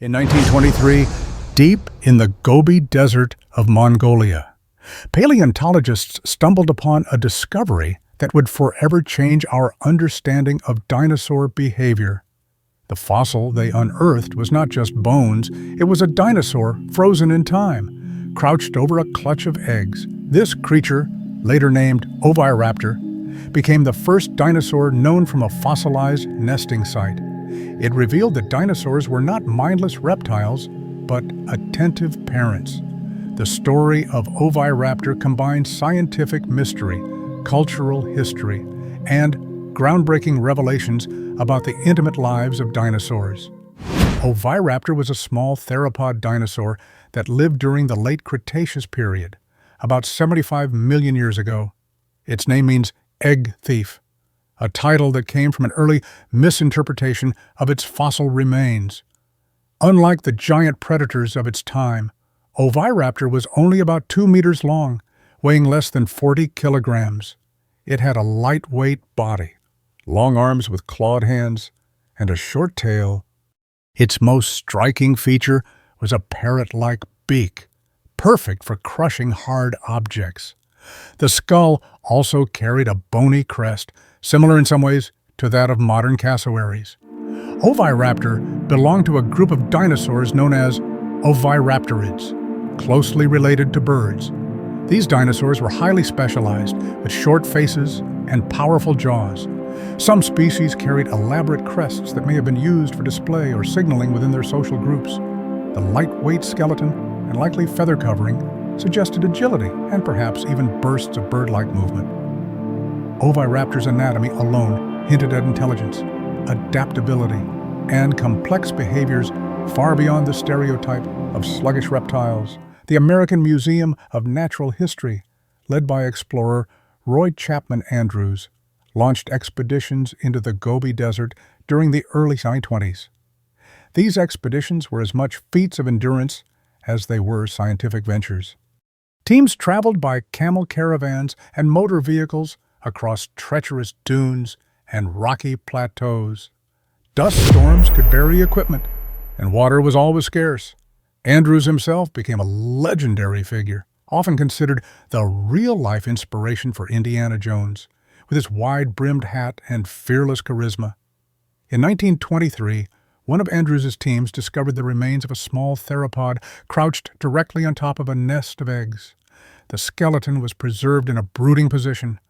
In 1923, deep in the Gobi Desert of Mongolia, paleontologists stumbled upon a discovery that would forever change our understanding of dinosaur behavior. The fossil they unearthed was not just bones, it was a dinosaur frozen in time, crouched over a clutch of eggs. This creature, later named Oviraptor, became the first dinosaur known from a fossilized nesting site. It revealed that dinosaurs were not mindless reptiles, but attentive parents. The story of Oviraptor combines scientific mystery, cultural history, and groundbreaking revelations about the intimate lives of dinosaurs. Oviraptor was a small theropod dinosaur that lived during the late Cretaceous period, about 75 million years ago. Its name means egg thief, a title that came from an early misinterpretation of its fossil remains. Unlike the giant predators of its time, Oviraptor was only about 2 meters long, weighing less than 40 kilograms. It had a lightweight body, long arms with clawed hands, and a short tail. Its most striking feature was a parrot-like beak, perfect for crushing hard objects. The skull also carried a bony crest, similar in some ways to that of modern cassowaries. Oviraptor belonged to a group of dinosaurs known as Oviraptorids, closely related to birds. These dinosaurs were highly specialized, with short faces and powerful jaws. Some species carried elaborate crests that may have been used for display or signaling within their social groups. The lightweight skeleton and likely feather covering suggested agility and perhaps even bursts of bird-like movement. Oviraptor's anatomy alone hinted at intelligence, adaptability, and complex behaviors far beyond the stereotype of sluggish reptiles. The American Museum of Natural History, led by explorer Roy Chapman Andrews, launched expeditions into the Gobi Desert during the early 1920s. These expeditions were as much feats of endurance as they were scientific ventures. Teams traveled by camel caravans and motor vehicles across treacherous dunes and rocky plateaus. Dust storms could bury equipment, and water was always scarce. Andrews himself became a legendary figure, often considered the real-life inspiration for Indiana Jones, with his wide-brimmed hat and fearless charisma. In 1923, one of Andrews' teams discovered the remains of a small theropod crouched directly on top of a nest of eggs. The skeleton was preserved in a brooding position,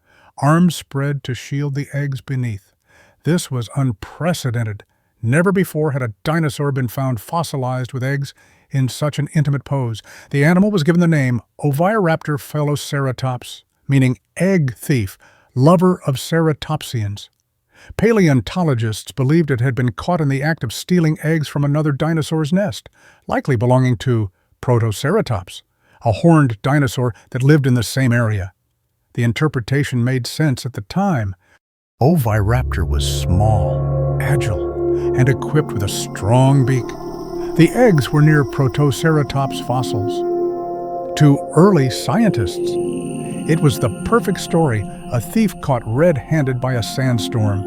arms spread to shield the eggs beneath. This was unprecedented. Never before had a dinosaur been found fossilized with eggs in such an intimate pose. The animal was given the name Oviraptor Phyloceratops, meaning egg thief, lover of ceratopsians. Paleontologists believed it had been caught in the act of stealing eggs from another dinosaur's nest, likely belonging to Protoceratops, a horned dinosaur that lived in the same area. The interpretation made sense at the time. Oviraptor was small, agile, and equipped with a strong beak. The eggs were near Protoceratops fossils. To early scientists, it was the perfect story, a thief caught red-handed by a sandstorm.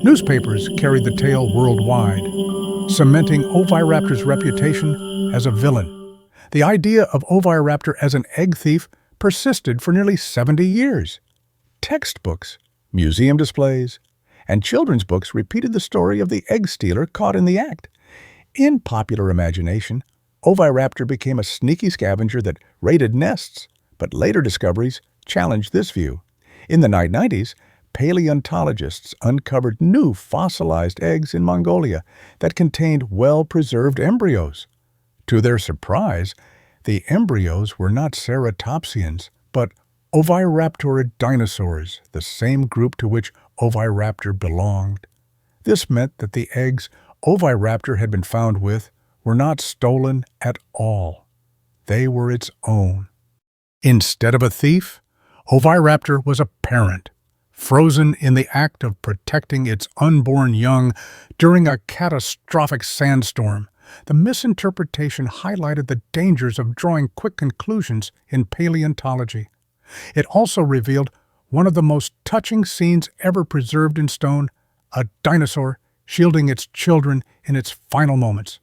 Newspapers carried the tale worldwide, cementing Oviraptor's reputation as a villain. The idea of Oviraptor as an egg thief persisted for nearly 70 years. Textbooks, museum displays, and children's books repeated the story of the egg stealer caught in the act. In popular imagination, Oviraptor became a sneaky scavenger that raided nests, but later discoveries challenged this view. In the 1990s, paleontologists uncovered new fossilized eggs in Mongolia that contained well-preserved embryos. To their surprise, the embryos were not ceratopsians, but Oviraptorid dinosaurs, the same group to which Oviraptor belonged. This meant that the eggs Oviraptor had been found with were not stolen at all. They were its own. Instead of a thief, Oviraptor was a parent, frozen in the act of protecting its unborn young during a catastrophic sandstorm. The misinterpretation highlighted the dangers of drawing quick conclusions in paleontology. It also revealed one of the most touching scenes ever preserved in stone, a dinosaur shielding its children in its final moments.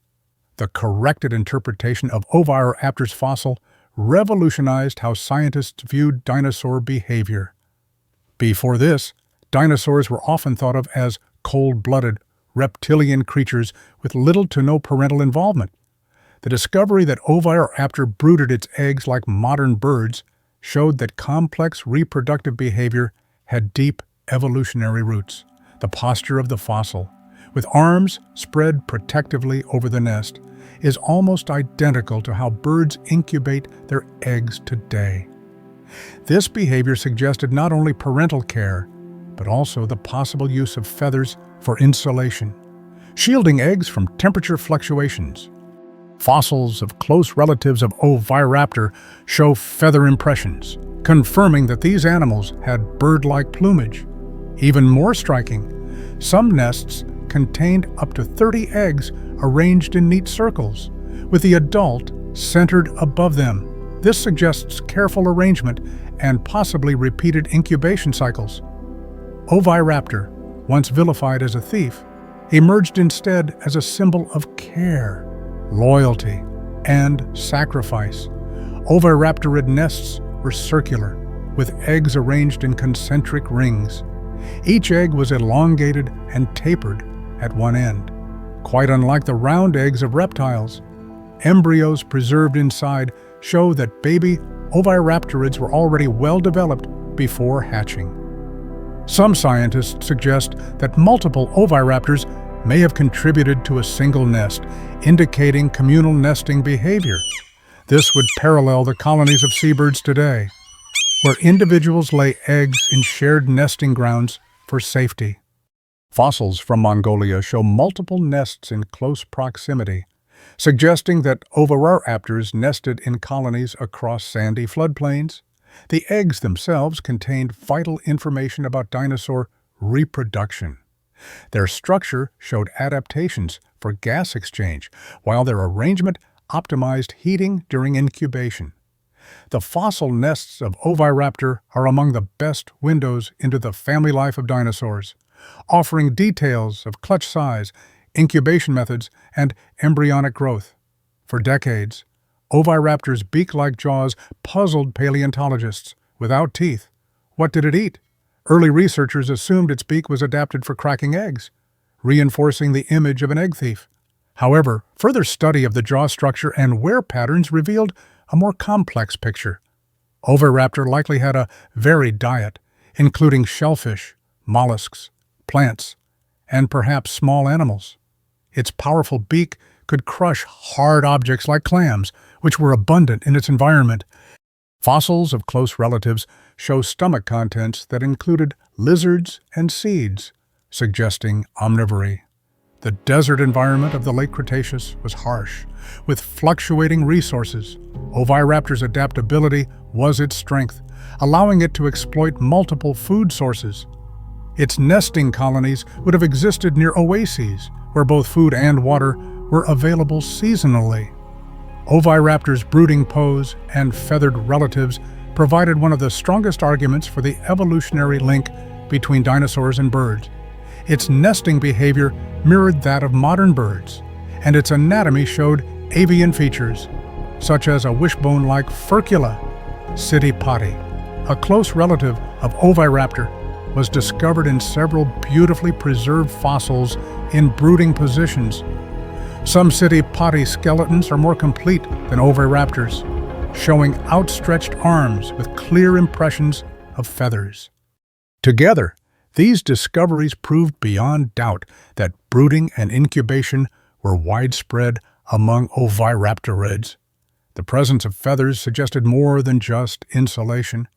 The corrected interpretation of Oviraptor's fossil revolutionized how scientists viewed dinosaur behavior. Before this, dinosaurs were often thought of as cold-blooded, reptilian creatures with little to no parental involvement. The discovery that Oviraptor brooded its eggs like modern birds showed that complex reproductive behavior had deep evolutionary roots. The posture of the fossil, with arms spread protectively over the nest, is almost identical to how birds incubate their eggs today. This behavior suggested not only parental care, but also the possible use of feathers for insulation, shielding eggs from temperature fluctuations. Fossils of close relatives of Oviraptor show feather impressions, confirming that these animals had bird-like plumage. Even more striking, some nests contained up to 30 eggs arranged in neat circles, with the adult centered above them. This suggests careful arrangement and possibly repeated incubation cycles. Oviraptor, once vilified as a thief, emerged instead as a symbol of care, loyalty, and sacrifice. Oviraptorid nests were circular, with eggs arranged in concentric rings. Each egg was elongated and tapered at one end, quite unlike the round eggs of reptiles. Embryos preserved inside show that baby Oviraptorids were already well developed before hatching. Some scientists suggest that multiple Oviraptors may have contributed to a single nest, indicating communal nesting behavior. This would parallel the colonies of seabirds today, where individuals lay eggs in shared nesting grounds for safety. Fossils from Mongolia show multiple nests in close proximity, suggesting that Oviraptors nested in colonies across sandy floodplains. The eggs themselves contained vital information about dinosaur reproduction. Their structure showed adaptations for gas exchange, while their arrangement optimized heating during incubation. The fossil nests of Oviraptor are among the best windows into the family life of dinosaurs, offering details of clutch size, incubation methods, and embryonic growth. For decades, Oviraptor's beak-like jaws puzzled paleontologists. Without teeth, what did it eat? Early researchers assumed its beak was adapted for cracking eggs, reinforcing the image of an egg thief. However, further study of the jaw structure and wear patterns revealed a more complex picture. Oviraptor likely had a varied diet, including shellfish, mollusks, plants, and perhaps small animals. Its powerful beak could crush hard objects like clams, which were abundant in its environment. Fossils of close relatives show stomach contents that included lizards and seeds, suggesting omnivory. The desert environment of the late Cretaceous was harsh, with fluctuating resources. Oviraptor's adaptability was its strength, allowing it to exploit multiple food sources. Its nesting colonies would have existed near oases, where both food and water were available seasonally. Oviraptor's brooding pose and feathered relatives provided one of the strongest arguments for the evolutionary link between dinosaurs and birds. Its nesting behavior mirrored that of modern birds, and its anatomy showed avian features, such as a wishbone-like furcula. Citipati, a close relative of Oviraptor, was discovered in several beautifully preserved fossils in brooding positions. Some Citipati skeletons are more complete than Oviraptors, showing outstretched arms with clear impressions of feathers. Together, these discoveries proved beyond doubt that brooding and incubation were widespread among Oviraptorids. The presence of feathers suggested more than just insulation.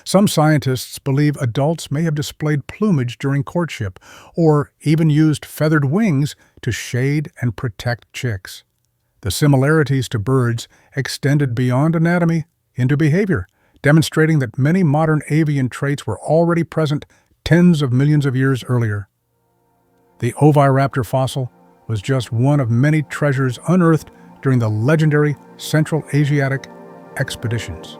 Some scientists believe adults may have displayed plumage during courtship, or even used feathered wings to shade and protect chicks. The similarities to birds extended beyond anatomy into behavior, demonstrating that many modern avian traits were already present tens of millions of years earlier. The Oviraptor fossil was just one of many treasures unearthed during the legendary Central Asiatic expeditions.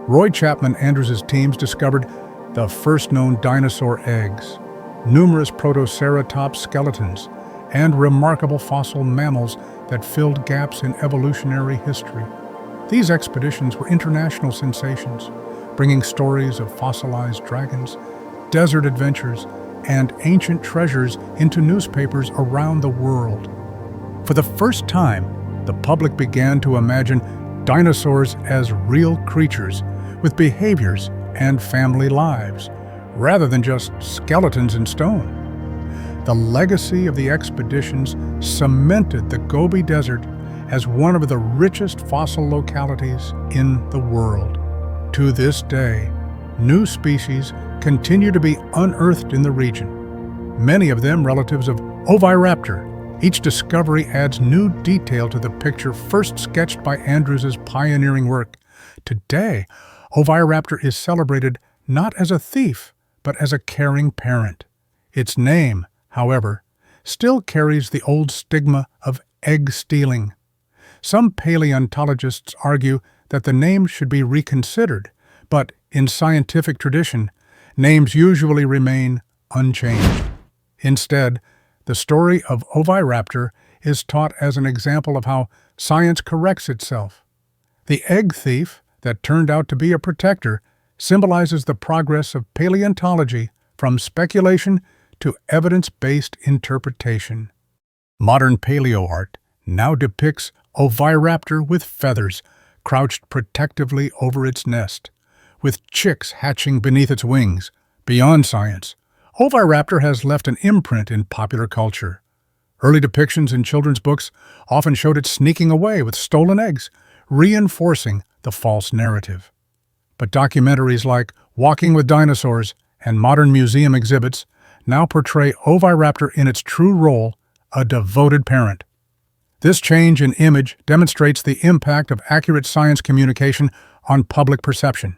Roy Chapman Andrews' teams discovered the first known dinosaur eggs, numerous protoceratops skeletons, and remarkable fossil mammals that filled gaps in evolutionary history. These expeditions were international sensations, bringing stories of fossilized dragons, desert adventures, and ancient treasures into newspapers around the world. For the first time, the public began to imagine dinosaurs as real creatures with behaviors and family lives, rather than just skeletons in stone. The legacy of the expeditions cemented the Gobi Desert as one of the richest fossil localities in the world. To this day, new species continue to be unearthed in the region, many of them relatives of Oviraptor. Each discovery adds new detail to the picture first sketched by Andrews's pioneering work. Today, Oviraptor is celebrated not as a thief, but as a caring parent. Its name, however, still carries the old stigma of egg stealing. Some paleontologists argue that the name should be reconsidered, but in scientific tradition, names usually remain unchanged. Instead, the story of Oviraptor is taught as an example of how science corrects itself. The egg thief that turned out to be a protector symbolizes the progress of paleontology from speculation to evidence-based interpretation. Modern paleoart now depicts Oviraptor with feathers, crouched protectively over its nest, with chicks hatching beneath its wings. Beyond science, Oviraptor has left an imprint in popular culture. Early depictions in children's books often showed it sneaking away with stolen eggs, reinforcing the false narrative. But documentaries like Walking with Dinosaurs and modern museum exhibits now portray Oviraptor in its true role, a devoted parent. This change in image demonstrates the impact of accurate science communication on public perception.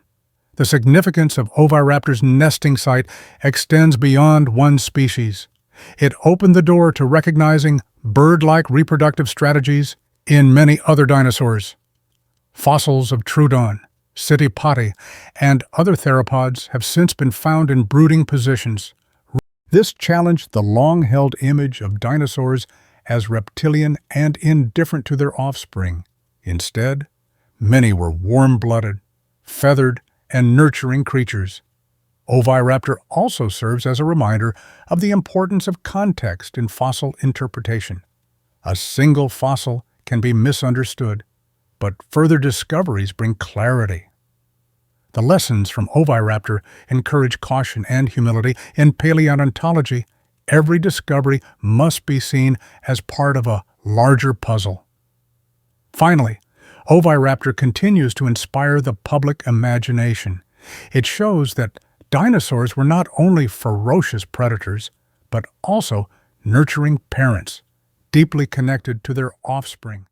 The significance of Oviraptor's nesting site extends beyond one species. It opened the door to recognizing bird-like reproductive strategies in many other dinosaurs. Fossils of Troodon, Citipati, and other theropods have since been found in brooding positions. This challenged the long-held image of dinosaurs as reptilian and indifferent to their offspring. Instead, many were warm-blooded, feathered, and nurturing creatures. Oviraptor also serves as a reminder of the importance of context in fossil interpretation. A single fossil can be misunderstood, but further discoveries bring clarity. The lessons from Oviraptor encourage caution and humility. In paleontology, every discovery must be seen as part of a larger puzzle. Finally, Oviraptor continues to inspire the public imagination. It shows that dinosaurs were not only ferocious predators, but also nurturing parents, deeply connected to their offspring.